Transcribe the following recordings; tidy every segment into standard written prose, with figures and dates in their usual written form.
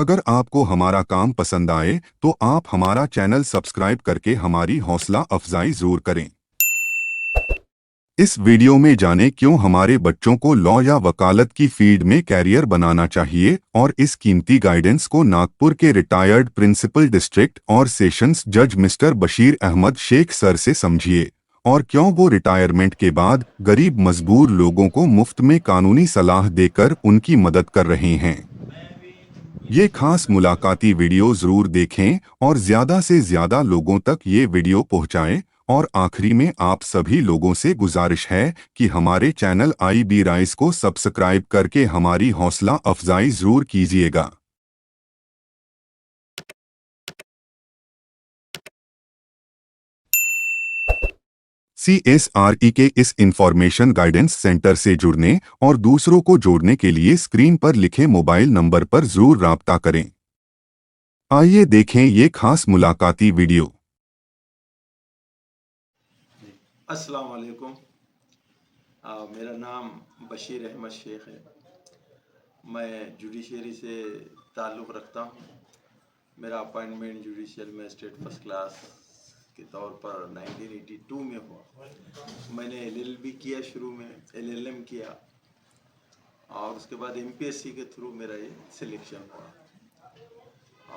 अगर आपको हमारा काम पसंद आए तो आप हमारा चैनल सब्सक्राइब करके हमारी हौसला अफजाई जरूर करें। इस वीडियो में जानें क्यों हमारे बच्चों को लॉ या वकालत की फील्ड में कैरियर बनाना चाहिए और इस कीमती गाइडेंस को नागपुर के रिटायर्ड प्रिंसिपल डिस्ट्रिक्ट और सेशंस जज मिस्टर बशीर अहमद शेख सर से समझिए और क्यों वो रिटायरमेंट के बाद गरीब मजबूर लोगों को मुफ्त में कानूनी सलाह देकर उनकी मदद कर रहे हैं। ये खास मुलाकाती वीडियो जरूर देखें और ज़्यादा से ज़्यादा लोगों तक ये वीडियो पहुंचाएं। और आखिरी में आप सभी लोगों से गुजारिश है कि हमारे चैनल IB राइस को सब्सक्राइब करके हमारी हौसला अफजाई जरूर कीजिएगा। CSRE के इस इंफॉर्मेशन गाइडेंस सेंटर से जुड़ने और दूसरों को जोड़ने के लिए स्क्रीन पर लिखे मोबाइल नंबर पर जरूर राब्ता करें। आइए देखें ये खास मुलाकाती वीडियो। अस्सलाम वालेकुम। मेरा नाम बशीर अहमद शेख है। मैं जुडिशरी से ताल्लुक़ रखता हूँ। मेरा appointment judicial magistrate first class के तौर पर 1982 में हुआ। मैंने LLB किया, शुरू में LLM किया और उसके बाद MPSC के थ्रू मेरा ये सिलेक्शन हुआ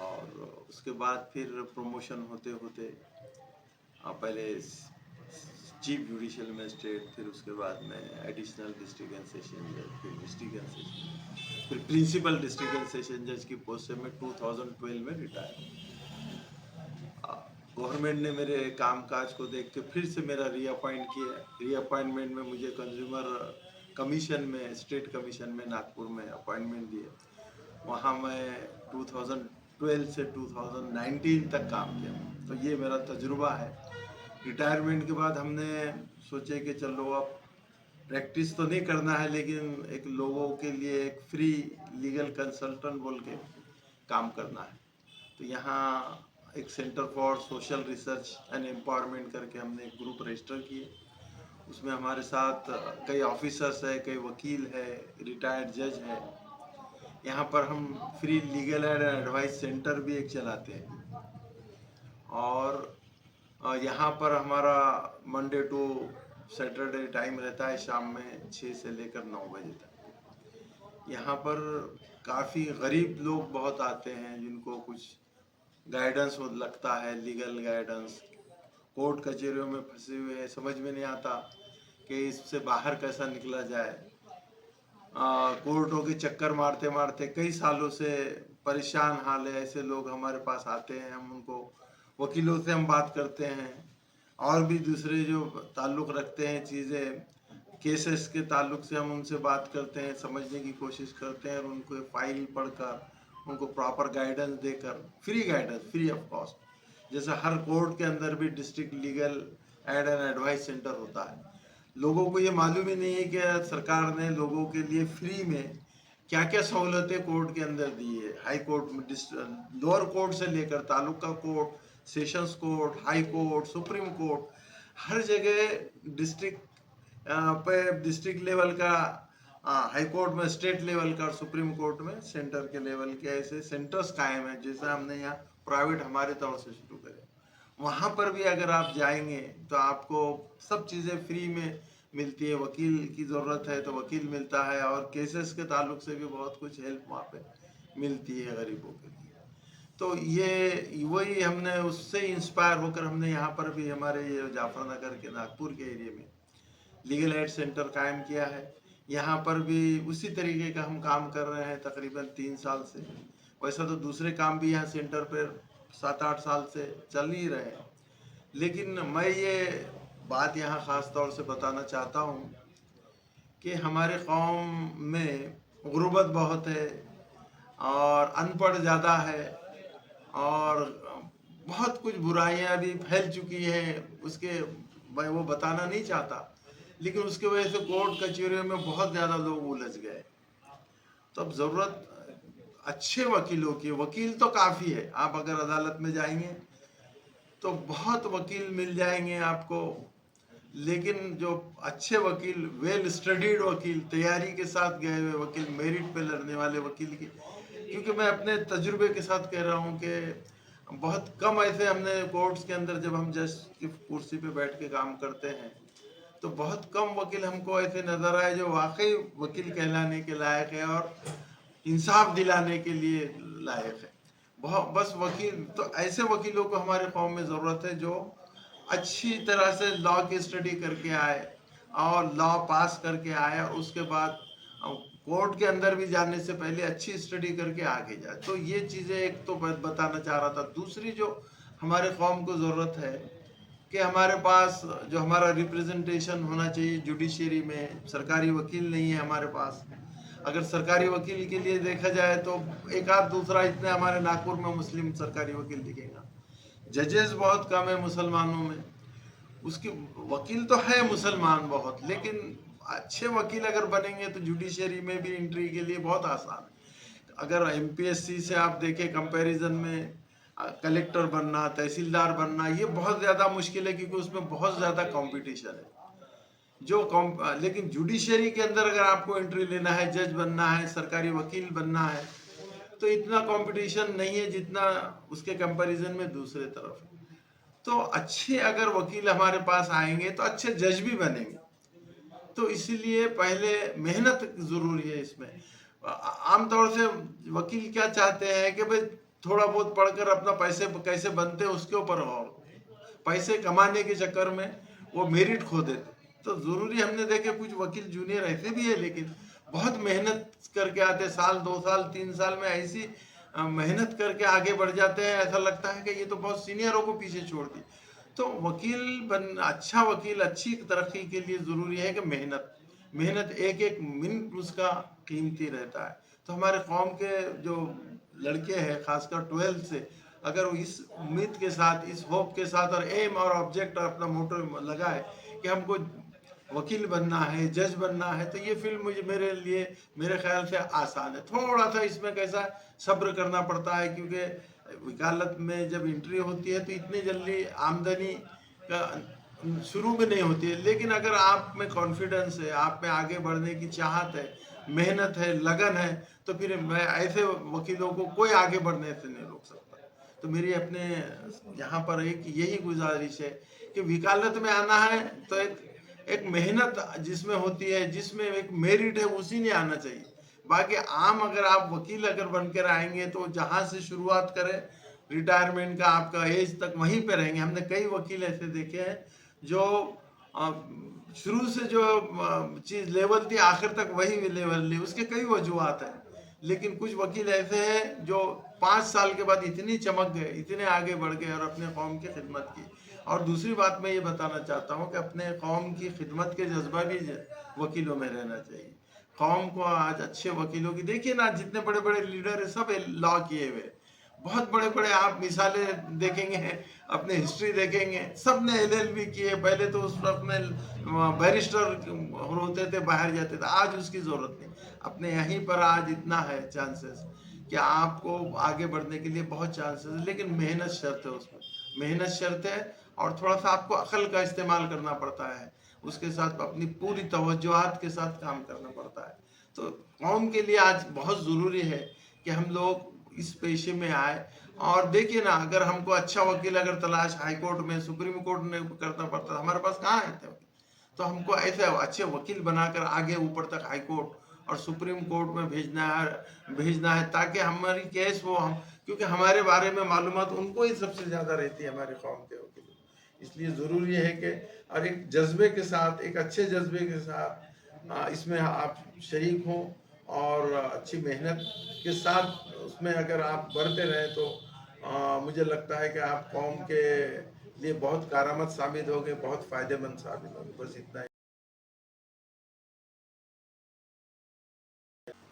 और उसके बाद फिर प्रमोशन होते होते पहले चीफ जुडिशियल मजिस्ट्रेट, फिर उसके बाद में एडिशनल डिस्ट्रिक्ट एंड सेशन जज, फिर डिस्ट्रिक्ट एंड सेशन, फिर प्रिंसिपल डिस्ट्रिक्ट एंड सेशन जज की पोस्ट से मैं 2012 में रिटायर। गवर्नमेंट ने मेरे कामकाज को देख के फिर से मेरा रीअपॉइंट किया। रीअपॉइंटमेंट में मुझे कंज्यूमर कमीशन में, स्टेट कमीशन में नागपुर में अपॉइंटमेंट दिए। वहाँ मैं 2012 से 2019 तक काम किया। तो ये मेरा तजुर्बा है। रिटायरमेंट के बाद हमने सोचे कि चलो अब प्रैक्टिस तो नहीं करना है, लेकिन एक लोगों के लिए एक फ्री लीगल कंसल्टेंट बोल के काम करना है। तो यहाँ एक centre for social research and empowerment करके हमने एक ग्रुप रजिस्टर किए। उसमें हमारे साथ कई ऑफिसर्स है, कई वकील है, रिटायर्ड जज है। यहाँ पर हम free legal and advice centre भी एक चलाते हैं और यहाँ पर हमारा मंडे टू सैटरडे टाइम रहता है शाम में 6 से लेकर 9 बजे तक। यहाँ पर काफ़ी गरीब लोग बहुत आते हैं जिनको कुछ गाइडेंस लगता है, लीगल गाइडेंस। कोर्ट कचहरियों में फंसे हुए हैं, समझ में नहीं आता कि इससे बाहर कैसा निकला जाए। कोर्टों के चक्कर मारते मारते कई सालों से परेशान हाल है। ऐसे लोग हमारे पास आते हैं, हम उनको, वकीलों से हम बात करते हैं और भी दूसरे जो ताल्लुक़ रखते हैं चीज़ें, केसेस के ताल्लुक़ से हम उनसे बात करते हैं, समझने की कोशिश करते हैं और उनको फाइल पढ़कर उनको प्रॉपर गाइडेंस देकर, free guidance, free of cost. जैसे हर कोर्ट के अंदर भी district legal aid and advice centre होता है। लोगों को ये मालूम ही नहीं है कि सरकार ने लोगों के लिए फ्री में क्या क्या सहूलतें कोर्ट के अंदर दी है। हाई कोर्ट में, लोअर कोर्ट से लेकर taluka court, sessions court, high court, supreme court, हर जगह डिस्ट्रिक्ट पे डिस्ट्रिक्ट लेवल का, हाई कोर्ट में स्टेट लेवल का, सुप्रीम कोर्ट में सेंटर के लेवल के ऐसे सेंटर्स कायम है। जैसा हमने यहाँ प्राइवेट हमारे तौर से शुरू करे, वहाँ पर भी अगर आप जाएंगे तो आपको सब चीज़ें फ्री में मिलती है। वकील की ज़रूरत है तो वकील मिलता है और केसेस के ताल्लुक से भी बहुत कुछ हेल्प वहाँ पे मिलती है गरीबों के लिए। तो ये वही हमने उससे इंस्पायर होकर हमने यहाँ पर भी हमारे ये जाफरनगर के नागपुर के एरिया में लीगल एड सेंटर कायम किया है। यहाँ पर भी उसी तरीके का हम काम कर रहे हैं तकरीबन 3 साल से। वैसा तो दूसरे काम भी यहाँ सेंटर पर 7-8 साल से चल ही रहे हैं, लेकिन मैं ये बात यहाँ ख़ास तौर से बताना चाहता हूँ कि हमारे कौम में गुर्बत बहुत है और अनपढ़ ज़्यादा है और बहुत कुछ बुराइयां भी फैल चुकी हैं। उसके मैं वो बताना नहीं चाहता, लेकिन उसकी वजह से कोर्ट कचहरियों में बहुत ज़्यादा लोग उलझ गए। तो अब ज़रूरत अच्छे वकीलों की, वकील तो काफ़ी है, आप अगर अदालत में जाएंगे तो बहुत वकील मिल जाएंगे आपको, लेकिन जो अच्छे वकील, वेल स्टडीड वकील, तैयारी के साथ गए हुए वकील, मेरिट पे लड़ने वाले वकील की क्योंकि मैं अपने तजुर्बे के साथ कह रहा हूँ कि बहुत कम ऐसे हमने कोर्ट्स के अंदर जब हम जज की कुर्सी पे बैठ के काम करते हैं तो बहुत कम वकील हमको ऐसे नजर आए जो वाकई वकील कहलाने के लायक है और इंसाफ दिलाने के लिए लायक है। बहुत बस वकील तो ऐसे वकीलों को हमारे कौम में ज़रूरत है जो अच्छी तरह से लॉ की स्टडी करके आए और लॉ पास करके आए और उसके बाद कोर्ट के अंदर भी जाने से पहले अच्छी स्टडी करके आगे जाए। तो ये चीज़ें एक तो बताना चाह रहा था। दूसरी जो हमारे कौम को ज़रूरत है कि हमारे पास जो हमारा रिप्रेजेंटेशन होना चाहिए जुडिशरी में, सरकारी वकील नहीं है हमारे पास। अगर सरकारी वकील के लिए देखा जाए तो एक आध दूसरा इतने हमारे नागपुर में मुस्लिम सरकारी वकील दिखेगा। जजेस बहुत कम है मुसलमानों में। उसके वकील तो है मुसलमान बहुत, लेकिन अच्छे वकील अगर बनेंगे तो जुडिशरी में भी एंट्री के लिए बहुत आसान है। अगर एमपीएससी से आप देखें कंपैरिजन में, कलेक्टर बनना, तहसीलदार बनना ये बहुत ज़्यादा मुश्किल है क्योंकि उसमें बहुत ज़्यादा कंपटीशन है। लेकिन जुडिशरी के अंदर अगर आपको एंट्री लेना है, जज बनना है, सरकारी वकील बनना है, तो इतना कंपटीशन नहीं है जितना उसके कंपैरिजन में दूसरे तरफ है। तो अच्छे अगर वकील हमारे पास आएंगे तो अच्छे जज भी बनेंगे। तो इसीलिए पहले मेहनत जरूरी है इसमें। आमतौर से वकील क्या चाहते हैं कि भाई थोड़ा बहुत पढ़कर अपना पैसे कैसे बनते हैं उसके ऊपर, और पैसे कमाने के चक्कर में वो मेरिट खो देते। तो जरूरी हमने देखे कुछ वकील जूनियर ऐसे भी है लेकिन बहुत मेहनत करके आते, साल 2 साल 3 साल में ऐसी मेहनत करके आगे बढ़ जाते हैं, ऐसा लगता है कि ये तो बहुत सीनियरों को पीछे छोड़ दी। तो अच्छा वकील अच्छी तरक्की के लिए जरूरी है कि मेहनत मेहनत एक एक मिनट उसका कीमती रहता है। तो हमारे कौम के जो लड़के हैं खासकर 12th से अगर वो इस उम्मीद के साथ, इस होप के साथ और एम और ऑब्जेक्ट और अपना मोटो लगाए कि हमको वकील बनना है, जज बनना है, तो ये फील्ड मुझे मेरे लिए मेरे ख्याल से आसान है। थोड़ा सा इसमें कैसा सब्र करना पड़ता है क्योंकि वकालत में जब एंट्री होती है तो इतनी जल्दी आमदनी का शुरू में नहीं होती है, लेकिन अगर आप में कॉन्फिडेंस है, आप में आगे बढ़ने की चाहत है, मेहनत है, लगन है, तो फिर मैं ऐसे वकीलों को कोई आगे बढ़ने से नहीं रोक सकता। तो मेरी अपने यहाँ पर एक यही गुजारिश है कि वकालत में आना है तो एक मेहनत जिसमें होती है, जिसमें एक मेरिट है, उसी ने आना चाहिए। बाकी आम अगर आप वकील अगर बनकर आएंगे तो जहां से शुरुआत करें रिटायरमेंट का आपका एज तक वहीं पे रहेंगे। हमने कई वकील ऐसे देखे हैं जो शुरू से जो चीज लेवल थी आखिर तक वही लेवल ली, उसके कई वजूहत हैं। लेकिन कुछ वकील ऐसे हैं जो 5 साल के बाद इतनी चमक गए, इतने आगे बढ़ गए और अपने कौम की खिदमत की। और दूसरी बात मैं ये बताना चाहता हूँ कि अपने कौम की खिदमत के जज्बा भी वकीलों में रहना चाहिए। कौम को आज अच्छे वकीलों की देखिए ना, जितने बड़े बड़े लीडर है सब लॉ किए हुए, बहुत बड़े बड़े आप मिसालें देखेंगे, अपने हिस्ट्री देखेंगे, सब ने एलएलबी किए। पहले तो उस वक्त में बैरिस्टर होते थे, बाहर जाते थे, आज उसकी जरूरत नहीं। अपने यहीं पर आज इतना है चांसेस कि आपको आगे बढ़ने के लिए बहुत चांसेस है, लेकिन मेहनत शर्त है, उसमें मेहनत शर्त है और थोड़ा सा आपको अकल का इस्तेमाल करना पड़ता है, उसके साथ अपनी पूरी तवज्जुहात के साथ काम करना पड़ता है। तो कौम के लिए आज बहुत ज़रूरी है कि हम लोग इस पेशे में आए। और देखिए ना, अगर हमको अच्छा वकील अगर तलाश हाई कोर्ट में, सुप्रीम कोर्ट में करना पड़ता, हमारे पास कहाँ है थे? तो हमको ऐसे अच्छे वकील बनाकर आगे ऊपर तक हाई कोर्ट और सुप्रीम कोर्ट में भेजना है ताकि हमारी केस हो, हम क्योंकि हमारे बारे में मालूमात उनको ही सबसे ज़्यादा रहती है, हमारे कौम के वकील। इसलिए ज़रूरी है कि और एक जज्बे के साथ, एक अच्छे जज्बे के साथ इसमें आप शरीक हों और अच्छी मेहनत के साथ उसमें अगर आप बढ़ते रहें तो मुझे लगता है कि आप कौम के लिए बहुत कारामद साबित होंगे, बहुत फ़ायदेमंद साबित होंगे। बस इतना ही।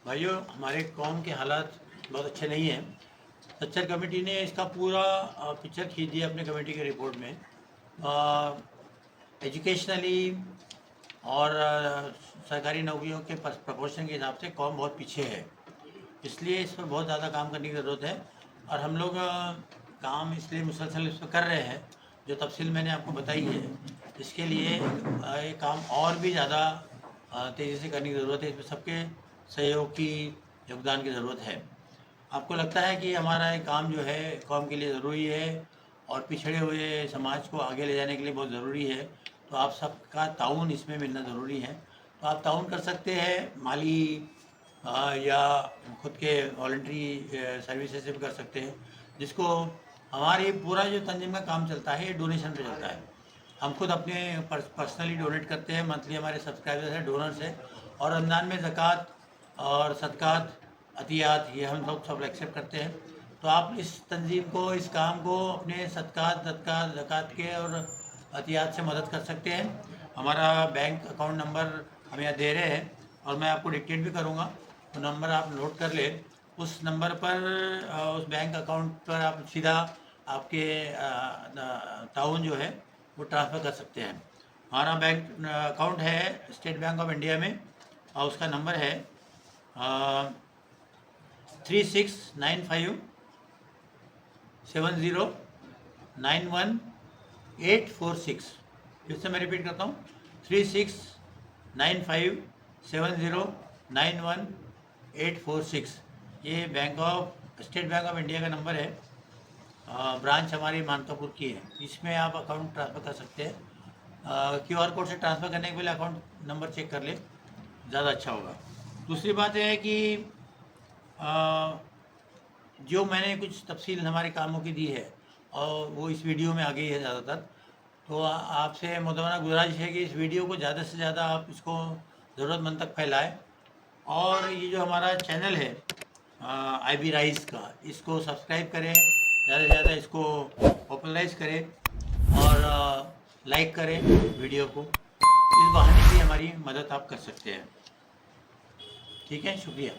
भाइयों, हमारे कौम के हालात बहुत अच्छे नहीं हैं। सच्चर कमेटी ने इसका पूरा पिक्चर खींच दिया अपने कमेटी के रिपोर्ट में। एजुकेशनली और सरकारी नौकरियों के प्रपोर्शन के हिसाब से कौम बहुत पीछे है, इसलिए इस पर बहुत ज़्यादा काम करने की ज़रूरत है। और हम लोग काम इसलिए मुसलसल इस पर कर रहे हैं, जो तफसील मैंने आपको बताई है। इसके लिए ये काम और भी ज़्यादा तेज़ी से करने की ज़रूरत है। इसमें सबके सहयोग की, योगदान की ज़रूरत है। आपको लगता है कि हमारा ये काम जो है कौम के लिए ज़रूरी है और पिछड़े हुए समाज को आगे ले जाने के लिए बहुत ज़रूरी है, तो आप सबका ताउन इसमें मिलना ज़रूरी है। तो आप ताउन कर सकते हैं माली या खुद के वॉलंटरी सर्विसेज से भी कर सकते हैं, जिसको हमारे पूरा जो तंजीम का काम चलता है ये डोनेशन पे चलता है। हम खुद अपने पर्सनली डोनेट करते हैं, मंथली हमारे सब्सक्राइबर्स हैं, डोनर्स हैं, और रमज़ान में ज़कात और सदक़ात, अतियात ये हम लोग सब एक्सेप्ट करते हैं। तो आप इस तंजीम को, इस काम को अपने सदक़ात, ज़कात के और अतियात से मदद कर सकते हैं। हमारा बैंक अकाउंट नंबर हम यहाँ दे रहे हैं और मैं आपको डिक्टेट भी करूँगा, तो नंबर आप नोट कर लें। उस नंबर पर, उस बैंक अकाउंट पर आप सीधा आपके ताउन जो है वो ट्रांसफ़र कर सकते हैं। हमारा बैंक अकाउंट है स्टेट बैंक ऑफ इंडिया में और उसका नंबर है 36957091,846। फिर से मैं रिपीट करता हूँ, 36957091,846। ये स्टेट बैंक ऑफ इंडिया का नंबर है। ब्रांच हमारी मानकापुर की है। इसमें आप अकाउंट ट्रांसफ़र कर सकते हैं। QR कोड से ट्रांसफ़र करने के पहले अकाउंट नंबर चेक कर ले, ज़्यादा अच्छा होगा। दूसरी बात यह है कि जो मैंने कुछ तफसील हमारे कामों की दी है और वो इस वीडियो में आ गई है ज़्यादातर, तो आपसे मुदवना गुजारिश है कि इस वीडियो को ज़्यादा से ज़्यादा आप इसको ज़रूरतमंद तक फैलाएं। और ये जो हमारा चैनल है IB राइस का, इसको सब्सक्राइब करें, ज़्यादा से ज़्यादा इसको पॉपुलराइज करें और लाइक करें वीडियो को। इस बहाने भी हमारी मदद आप कर सकते हैं। ठीक है, शुक्रिया।